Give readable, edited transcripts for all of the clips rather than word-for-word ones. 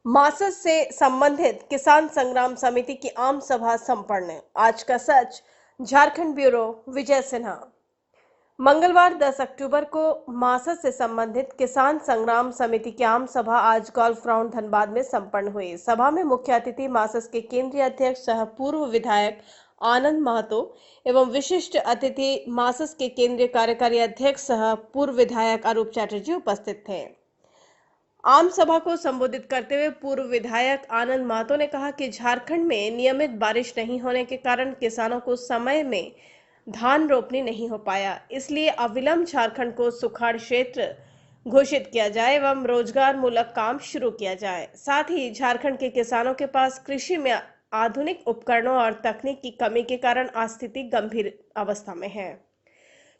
मासद से संबंधित किसान संग्राम समिति की आम सभा संपन्न। आज का सच। झारखंड ब्यूरो विजय सिन्हा। मंगलवार 10 अक्टूबर को मासद से संबंधित किसान संग्राम समिति की आम सभा आज गोल्फ ग्राउंड धनबाद में संपन्न हुई। सभा में मुख्य अतिथि मासद के केंद्रीय अध्यक्ष सह पूर्व विधायक आनंद महतो एवं विशिष्ट अतिथि मासद के केंद्रीय कार्यकारी अध्यक्ष सह पूर्व विधायक अरूप चैटर्जी उपस्थित थे। आम सभा को संबोधित करते हुए पूर्व विधायक आनंद महतो ने कहा कि झारखंड में नियमित बारिश नहीं होने के कारण किसानों को समय में धान रोपनी नहीं हो पाया, इसलिए अविलंब झारखंड को सुखाड़ क्षेत्र घोषित किया जाए एवं रोजगार मूलक काम शुरू किया जाए। साथ ही झारखंड के किसानों के पास कृषि में आधुनिक उपकरणों और तकनीक की कमी के कारण स्थिति गंभीर अवस्था में है।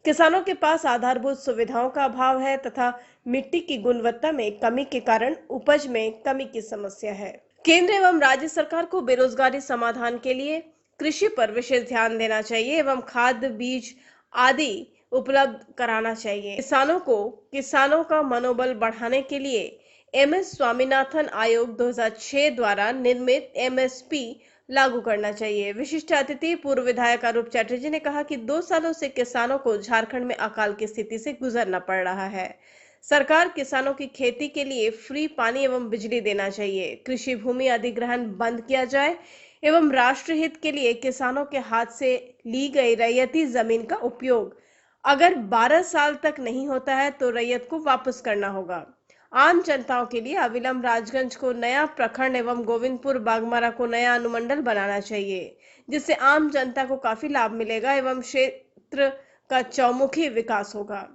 किसानों के पास आधारभूत सुविधाओं का अभाव है तथा मिट्टी की गुणवत्ता में कमी के कारण उपज में कमी की समस्या है। केंद्र एवं राज्य सरकार को बेरोजगारी समाधान के लिए कृषि पर विशेष ध्यान देना चाहिए एवं खाद, बीज आदि उपलब्ध कराना चाहिए। किसानों का मनोबल बढ़ाने के लिए MS स्वामीनाथन आयोग 2006 द्वारा निर्मित MSP लागू करना चाहिए। विशिष्ट अतिथि पूर्व विधायक अरूप चैटर्जी ने कहा कि 2 सालों से किसानों को झारखंड में अकाल की स्थिति से गुजरना पड़ रहा है। सरकार किसानों की खेती के लिए फ्री पानी एवं बिजली देना चाहिए। कृषि भूमि अधिग्रहण बंद किया जाए एवं राष्ट्रहित के लिए किसानों के हाथ से ली गई रैयती जमीन का उपयोग अगर 12 साल तक नहीं होता है तो रैयत को वापस करना होगा। आम जनताओं के लिए अविलंब राजगंज को नया प्रखंड एवं गोविंदपुर बागमारा को नया अनुमंडल बनाना चाहिए, जिससे आम जनता को काफी लाभ मिलेगा एवं क्षेत्र का चौमुखी विकास होगा।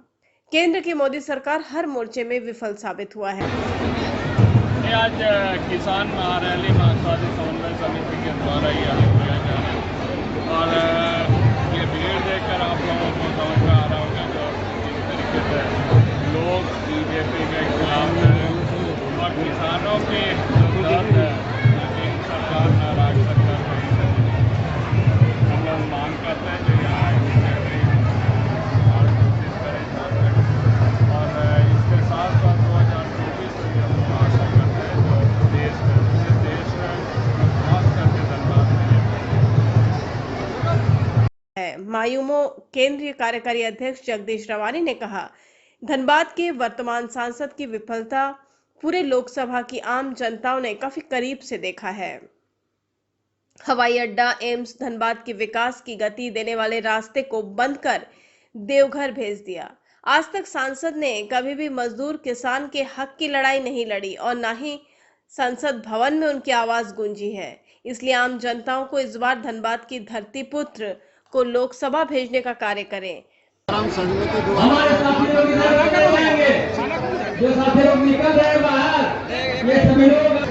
केंद्र की मोदी सरकार हर मोर्चे में विफल साबित हुआ है। आज किसान महारैली मार्क्सवादी समन्वय समिति के द्वारा ये आयोजित किया जा रहा है और ये भीड़ देखकर आप लोगों को समझ में आ रहा होगा जो जिस तरीके से लोग बीजेपी के खिलाफ हैं और किसानों की दर्द है लेकिन सरकार न राज्य सरकार कहीं से हम लोग मांग करते हैं कि यहाँ और कोशिश करें झारखंड और इसके साथ साथ 2024 में हम लोग आशा करते हैं जो देश में खास करके धनबाद में मायूमो केंद्रीय कार्यकारी अध्यक्ष जगदीश रवानी ने कहा, धनबाद के वर्तमान सांसद की विफलता पूरे लोकसभा की आम जनताओं ने काफी करीब से देखा है। हवाई अड्डा, एम्स, धनबाद के विकास की गति देने वाले रास्ते को बंद कर देवघर भेज दिया। आज तक सांसद ने कभी भी मजदूर किसान के हक की लड़ाई नहीं लड़ी और न ही संसद भवन में उनकी आवाज गूंजी है। इसलिए आम जनताओं को इस बार धनबाद की धरती पुत्र को लोकसभा भेजने का कार्य करें। हमारे साथी लोग जो साथी लोग निकल रहे बाहर, ये सभी लोग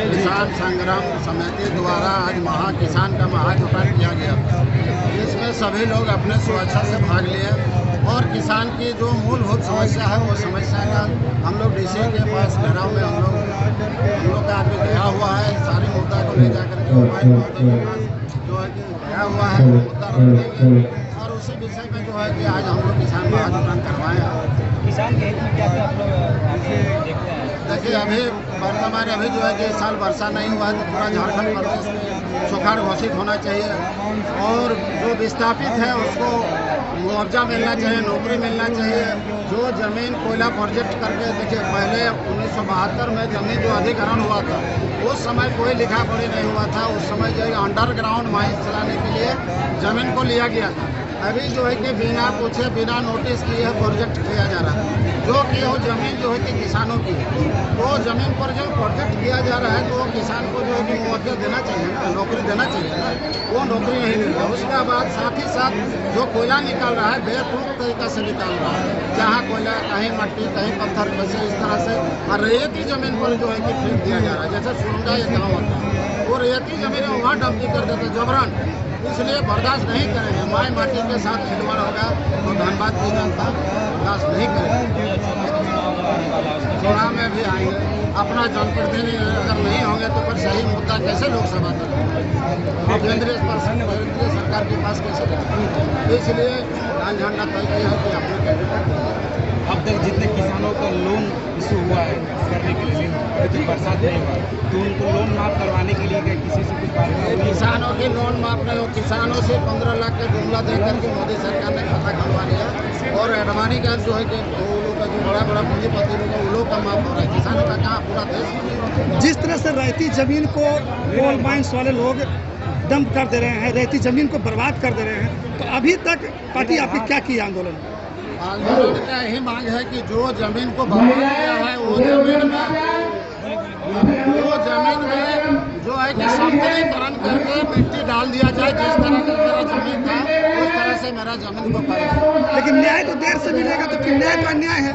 किसान संग्राम समिति द्वारा आज किसान का महाजुटान किया गया। इसमें सभी लोग अपने स्वेच्छा से भाग लिए और किसान की जो मूलभूत समस्या है वो समस्या का हम लोग DC के पास घेराव में हम लोग का आदमी गया हुआ है। सारी मुद्दा को ले जाकर के जो है कि गया हुआ है मुद्दा रखेंगे और उसी विषय में जो है कि आज हम लोग किसान महाजुटान करवाए हैं। किसान के हित में क्या आप लोग देखते हैं? देखिए अभी वर्तमान जो है कि इस साल वर्षा नहीं हुआ है तो पूरा झारखंड प्रदेश में सुखाड़ घोषित होना चाहिए और जो विस्थापित है उसको मुआवजा मिलना चाहिए, नौकरी मिलना चाहिए। जो जमीन कोयला प्रोजेक्ट करके देखिए पहले 1972 में जमीन जो अधिग्रहण हुआ था उस समय कोई लिखा पढ़ी नहीं हुआ था। उस समय जो है अंडरग्राउंड माइंस चलाने के लिए जमीन को लिया गया था। अभी जो है कि बिना पूछे बिना नोटिस किए प्रोजेक्ट किया जा रहा है जो कि वो जमीन जो है कि किसानों की वो जमीन पर जो प्रोजेक्ट किया जा रहा है तो किसान को जो है कि मुआवजा देना चाहिए ना, नौकरी देना चाहिए ना, वो नौकरी नहीं मिल रहा। उसके बाद साथ ही साथ जो कोयला निकाल रहा है बेतुक तरीका से निकाल रहा है, जहाँ कोयला कहीं मट्टी कहीं पत्थर वैसे इस तरह से और रैयती जमीन पर जो है कि फेंक दिया जा रहा है। जैसे सुरंगा एक गाँव होता है वो रैयती जमीन वहाँ डंपिंग कर देते जबरन, इसलिए बर्दाश्त नहीं करेंगे। माई माटी के साथ खिलवाड़ होगा तो धनबाद की जनता बर्दाश्त नहीं करेगी। चुनाव में भी आएंगे, अपना जनप्रतिनिधि अगर नहीं होंगे तो फिर सही मुद्दा कैसे लोकसभा तक केंद्रीय सरकार के पास कैसे जाएगा। इसलिए लाल झंडा तय किया है कि अपने कैंडिडेट अब तक जितने किसानों का लोन इशू हुआ है करने के लिए, लेकिन बरसात नहीं हुआ, तो उनको लोन माफ करवाने के लिए क्या किसी से कुछ बात नहीं हुई? किसानों के लोन माफ नहीं हो, किसानों से 15 लाख का जुमला दे करके मोदी सरकार ने खाता खुलवा लिया, और एडवानी का जो है कि वो लोग का जो बड़ा पूंजीपति लोग है वो लोग का माफ हो रहा है, किसानों का कहाँ पूरा देश। जिस तरह से रहती जमीन को कोल माइंस वाले लोग डंप कर दे रहे हैं, रहती जमीन को बर्बाद कर दे रहे हैं, तो अभी तक पार्टी आपकी क्या की आंदोलन? आंदोलन का यही मांग है कि जो जमीन को बर्बाद किया है वो जमीन में जो है कि समतलीकरण करके मिट्टी डाल दिया जाए, जिस तरह से मेरा जमीन था उस तरह से मेरा जमीन को करें। लेकिन न्याय तो देर से मिलेगा, तो फिर न्याय तो अन्याय है।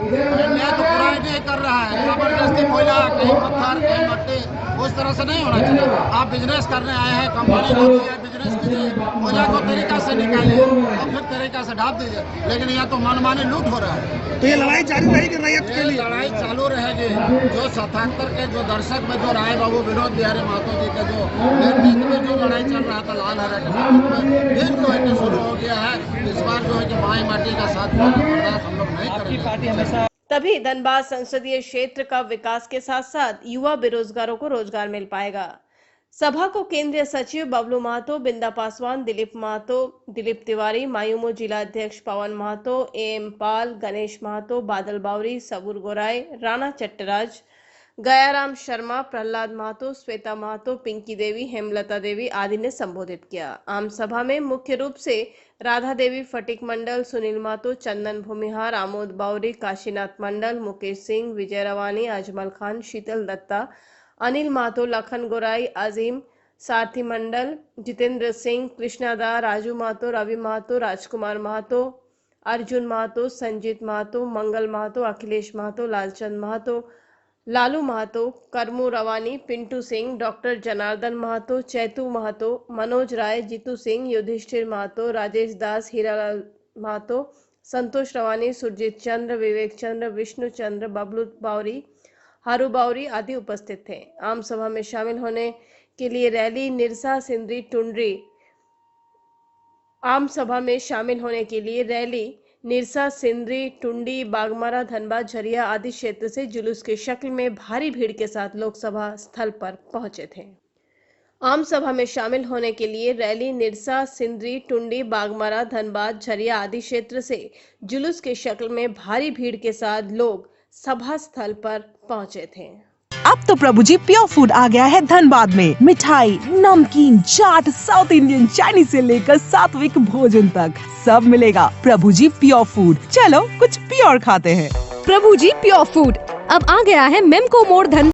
न्याय तो पूरा नहीं कर रहा है, जबरदस्ती कोयला कहीं पत्थर कहीं मट्टी, उस तरह से नहीं होना चाहिए। आप बिजनेस करने आए हैं, कंपनी होती है, बिजनेस कीजिए, कोयला को तरीका से निकालिए और फिर तरीका से ढाप दीजिए, लेकिन यहाँ तो मनमानी लूट हो रहा है। तो ये लड़ाई जारी रहेगी रैयत के ये लिए? लड़ाई चालू रहेगी। जो 77 के जो दशक में जो राय बाबू विनोद बिहारी महतो जी का जो नेतृत्व में जो लड़ाई चल रहा था लाल हरा के नेतृत्व में, फिर जो है कि शुरू हो गया है। इस बार जो है कि माई माटी का साथ बर्दाश्त हम लोग नहीं आपकी करेंगे। पार्टी हमेशा तभी धनबाद संसदीय क्षेत्र का विकास के साथ साथ युवा बेरोजगारों को रोजगार मिल पाएगा। सभा को केंद्रीय सचिव बबलू महतो, बिंदा पासवान, दिलीप महतो, दिलीप तिवारी, मायूमो जिला अध्यक्ष पवन महतो, एम पाल, गणेश महतो, बादल बावरी, सबूर गोराई, राणा चट्टराज, गयाराम शर्मा, प्रहलाद महतो, श्वेता महतो, पिंकी देवी, हेमलता देवी आदि ने संबोधित किया। आम सभा में मुख्य रूप से राधा देवी फटिक मंडल, सुनील महतो, चंदन भूमिहार, आमोद बावरी, काशीनाथ मंडल, मुकेश सिंह, विजय रवानी, अजमल खान, शीतल दत्ता, अनिल महतो, लखन गोराई, अजीम, सारथी मंडल, जितेंद्र सिंह, कृष्णादा, राजू महतो, रवि महतो, राजकुमार महतो, अर्जुन महतो, संजीत महतो, मंगल महतो, अखिलेश महतो, लालचंद महतो, लालू महतो, करमू रवानी, पिंटू सिंह, डॉक्टर जनार्दन महतो, चैतू महतो, मनोज राय, जीतू सिंह, युधिष्ठिर महतो, राजेश दास, हीरालाल महतो, संतोष रवानी, सुरजीत चंद्र, विवेक चंद्र, विष्णु चंद्र, बबलू बावरी, हारू बावरी आदि उपस्थित थे। आम सभा में शामिल होने के लिए रैली निरसा सिंदरी टुंडरी आम सभा में शामिल होने के लिए रैली निरसा, सिंदरी, टुंडी, बागमारा, धनबाद, झरिया आदि क्षेत्र से जुलूस की शक्ल में भारी भीड़ के साथ लोकसभा स्थल पर पहुंचे थे। आम सभा में शामिल होने के लिए रैली निरसा, सिंदरी, टुंडी, बागमारा, धनबाद, झरिया आदि क्षेत्र से जुलूस की शक्ल में भारी भीड़ के साथ लोग सभा स्थल पर पहुंचे थे। अब तो प्रभु जी प्योर फूड आ गया है धनबाद में। मिठाई, नमकीन, चाट, साउथ इंडियन, चाइनीज से लेकर सात्विक भोजन तक सब मिलेगा। प्रभु जी प्योर फूड, चलो कुछ प्योर खाते हैं। प्रभु जी प्योर फूड अब आ गया है मेमको मोड़ धनबाद।